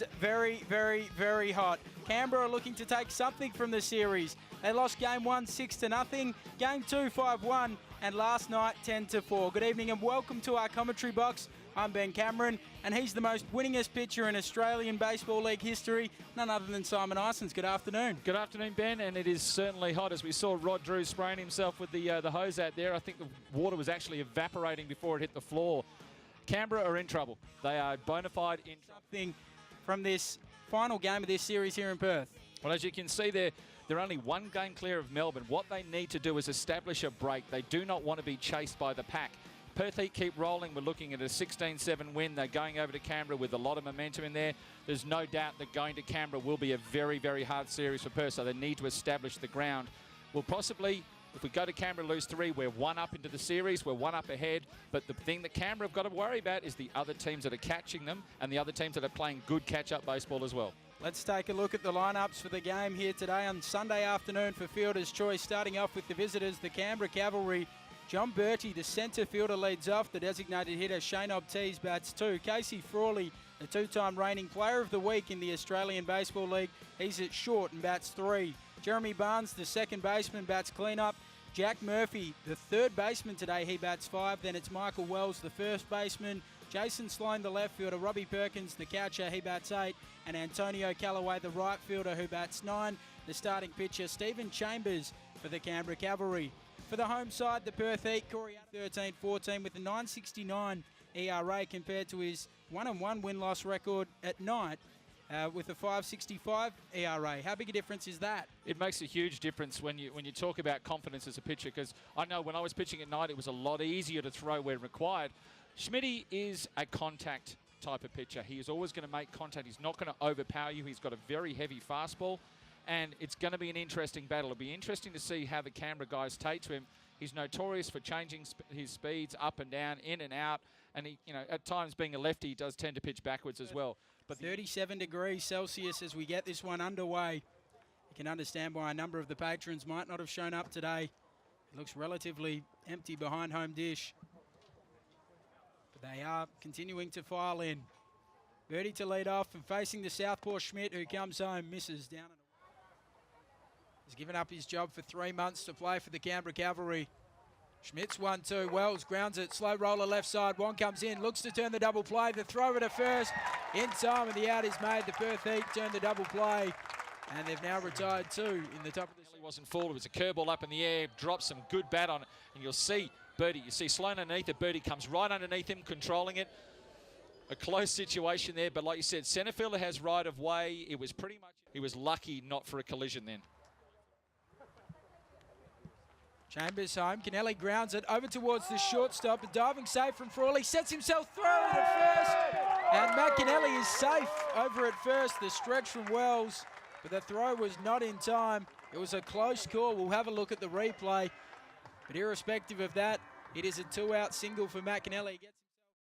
is very, very, very hot. Canberra are looking to take something from the series. They lost game 1 6-0, game 2 5-1, and last night 10-4. Good evening and welcome to our commentary box. I'm Ben Cameron, and he's the most winningest pitcher in Australian Baseball League history, none other than Simon Isons. Good afternoon. Good afternoon, Ben, and it is certainly hot. As we saw Rod Drew spraying himself with the hose out there, I think the water was actually evaporating before it hit the floor. Canberra are in trouble. They are bona fide in something from this final game of this series here in Perth. Well, as you can see there, they're only one game clear of Melbourne. What they need to do is establish a break. They do not want to be chased by the pack. Perth Heat keep rolling. We're looking at a 16-7 win. They're going over to Canberra with a lot of momentum in there. There's no doubt that going to Canberra will be a very, very hard series for Perth, so they need to establish the ground. We'll possibly, if we go to Canberra, lose 3, we're 1 up into the series, we're 1 up ahead. But the thing that Canberra have got to worry about is the other teams that are catching them and the other teams that are playing good catch-up baseball as well. Let's take a look at the lineups for the game here today on Sunday afternoon for Fielder's Choice. Starting off with the visitors, the Canberra Cavalry. John Bertie, the centre fielder, leads off. The designated hitter, Shane Obtees, bats 2. Casey Frawley, the 2-time reigning player of the week in the Australian Baseball League, he's at short and bats 3. Jeremy Barnes, the second baseman, bats clean-up. Jack Murphy, the third baseman today, he bats 5. Then it's Michael Wells, the first baseman. Jason Sloan, the left fielder. Robbie Perkins, the catcher, he bats 8. And Antonio Callaway, the right fielder, who bats 9. The starting pitcher, Stephen Chambers, for the Canberra Cavalry. For the home side, the Perth Heat, Corey 13-14 with a 9.69 ERA compared to his 1-1 win-loss record at night with a 5.65 ERA. How big a difference is that? It makes a huge difference when you talk about confidence as a pitcher, because I know when I was pitching at night, it was a lot easier to throw where required. Schmitty is a contact type of pitcher. He is always going to make contact. He's not going to overpower you. He's got a very heavy fastball. And it's going to be an interesting battle. It'll be interesting to see how the Canberra guys take to him. He's notorious for changing his speeds up and down, in and out. And he, at times being a lefty, he does tend to pitch backwards as well. But 37 degrees Celsius as we get this one underway. You can understand why a number of the patrons might not have shown up today. It looks relatively empty behind home dish. But they are continuing to file in. Bertie to lead off and facing the southpaw Schmidt, who comes home, misses down and away. He's given up his job for 3 months to play for the Canberra Cavalry. Schmidt's 1-2. Wells grounds it. Slow roller left side. One comes in. Looks to turn the double play. The throw to first. In time and the out is made. The Perth Heat turn the double play. And they've now retired 2 in the top of the... He wasn't full. It was a curveball up in the air. Drops some good bat on it. And you'll see Bertie. You see Sloan underneath it. Bertie comes right underneath him, controlling it. A close situation there. But like you said, centre fielder has right of way. It was pretty much... He was lucky not for a collision then. Chambers home. Kennelly grounds it over towards the shortstop. A diving save from Frawley. Sets himself through it at first. And Matt Kennelly is safe over at first. The stretch from Wells. But the throw was not in time. It was a close call. We'll have a look at the replay. But irrespective of that, it is a 2-out single for Matt Kennelly.